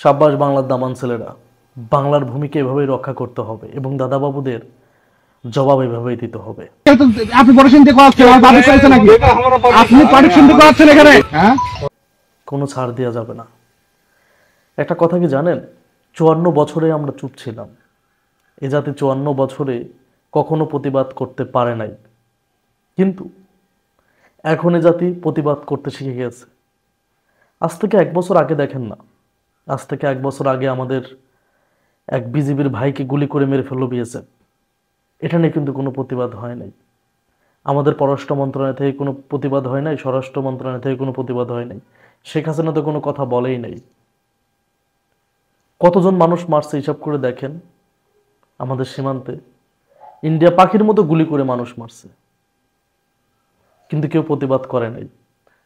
সাব্বাস বাংলার দামান ছেলেরা, বাংলার ভূমিকে এভাবেই রক্ষা করতে হবে এবং দাদাবাবুদের জবাব এভাবেই দিতে হবে। আপনি প্রোটেকশন দিয়ে করাচ্ছেন, আমার বাড়ি চলছে নাকি? আপনি প্রোটেকশন দিয়ে করাচ্ছেন এখানে, হ্যাঁ? কোনো ছাড় দেওয়া যাবে না। একটা কথা কি জানেন, 54 বছরে আমরা চুপ ছিলাম। এ জাতি 54 বছরে কখনো প্রতিবাদ করতে পারে নাই, কিন্তু এখন এ জাতি প্রতিবাদ করতে শিখে গেছে। আজ থেকে 1 বছর আগে দেখেন না, আজ থেকে 1 বছর আগে আমাদের এক বিজিবির ভাইকে গুলি করে মেরে ফেলল বিএসএফ। এটা নিয়ে কিন্তু কোনো প্রতিবাদ হয় নাই। আমাদের পররাষ্ট্র মন্ত্রণালয় থেকে কোনো প্রতিবাদ হয় নাই, স্বরাষ্ট্র মন্ত্রণালয় থেকে কোনো প্রতিবাদ হয় নাই। শেখ হাসিনা তো কোনো কথা বলেই নাই। কতজন মানুষ মারছে হিসাব করে দেখেন। আমাদের সীমান্তে ইন্ডিয়া পাখির মতো গুলি করে মানুষ মারছে, কিন্তু কেউ প্রতিবাদ করে নাই।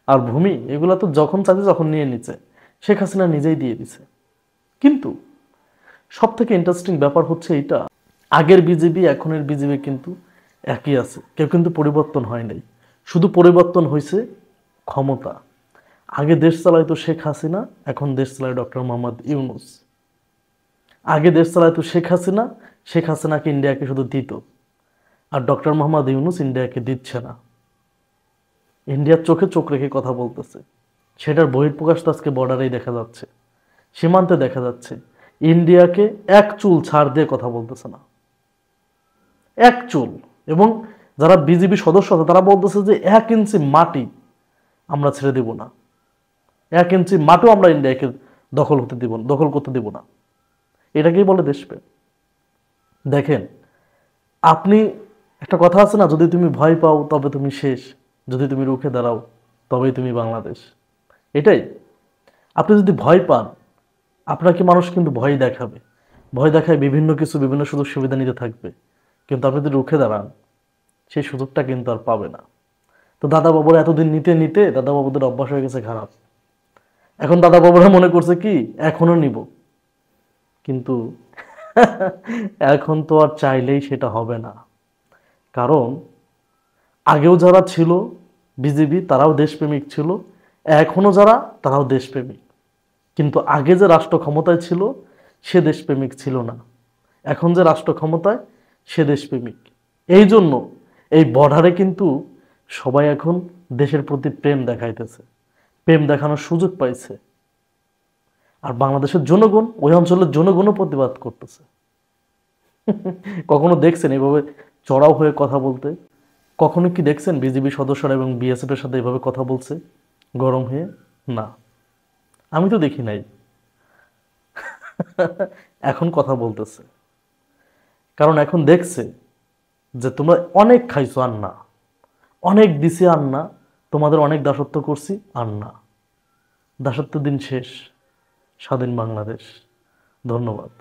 আর ভূমি এগুলা তো যখন চাইছে যখন নিয়ে নিচ্ছে, শেখ হাসিনা নিজেই দিয়ে দিছে। কিন্তু সব থেকে ইন্টারেস্টিং ব্যাপার হচ্ছে এইটা, আগের বিজেপি এখনের বিজেপি কিন্তু একই আছে, কেউ কিন্তু পরিবর্তন হয় নাই। শুধু পরিবর্তন হয়েছে ক্ষমতা। আগে দেশ চালাইতো শেখ হাসিনা, এখন দেশ চালায় ডক্টর মোহাম্মদ ইউনূস। আগে দেশ চালাইতো শেখ হাসিনা, শেখ হাসিনাকে ইন্ডিয়াকে শুধু দিত, আর ডক্টর মোহাম্মদ ইউনূস ইন্ডিয়াকে দিচ্ছে না। ইন্ডিয়ার চোখে চোখ রেখে কথা বলতেছে, সেটার বহিঃপ্রকাশ তো আজকে বর্ডারেই দেখা যাচ্ছে, সীমান্তে দেখা যাচ্ছে। ইন্ডিয়াকে এক চুল ছাড় দিয়ে কথা বলতেছে না, এক চুল। এবং যারা বিজেপি সদস্য আছে তারা বলতেছে যে 1 ইঞ্চি মাটি আমরা ছেড়ে দেব না, 1 ইঞ্চি মাটিও আমরা ইন্ডিয়াকে দখল করতে দেব না। এটাকেই বলে দেশপ্রেম। দেখেন, আপনি একটা কথা আছে না, যদি তুমি ভয় পাও তবে তুমি শেষ, যদি তুমি রুখে দাঁড়াও তবেই তুমি বাংলাদেশ। এটাই। আপনি যদি ভয় পান, আপনাকে মানুষ কিন্তু ভয় দেখাবে, ভয় দেখায় বিভিন্ন কিছু, বিভিন্ন সুযোগ সুবিধা নিতে থাকবে। কিন্তু আপনি যদি রুখে দাঁড়ান, সেই সুযোগটা কিন্তু আর পাবে না। তো দাদা বাবুরা এতদিন নিতে নিতে দাদা বাবুদের অভ্যাস হয়ে গেছে খারাপ। এখন দাদা বাবুরা মনে করছে কি এখনো নিব, কিন্তু এখন তো আর চাইলেই সেটা হবে না। কারণ আগেও যারা ছিল বিজেপি তারাও দেশপ্রেমিক ছিল, এখনো যারা তারাও দেশপ্রেমিক। কিন্তু আগে যে রাষ্ট্র ক্ষমতায় ছিল সে দেশপ্রেমিক ছিল না, এখন যে রাষ্ট্র ক্ষমতায় সে দেশপ্রেমিক। এই জন্য এই বর্ডারে কিন্তু সবাই এখন দেশের প্রতি প্রেম দেখাইতেছে, প্রেম দেখানোর সুযোগ পাইছে। আর বাংলাদেশের জনগণ, ওই অঞ্চলের জনগণও প্রতিবাদ করতেছে। কখনো দেখছেন এভাবে চড়াও হয়ে কথা বলতে? কখনো কি দেখছেন বিজিবি সদস্যরা এবং বিএসএফ এর সাথে এভাবে কথা বলছে গরম হয়ে? না, আমি তো দেখি নাই। এখন কথা বলতেছে, কারণ এখন দেখছে যে তোমরা অনেক খাইছো আর না, অনেক দিছি আর না, তোমাদের অনেক দাসত্ব করছি আর না। দাসত্ব দিন শেষ, স্বাধীন বাংলাদেশ। ধন্যবাদ।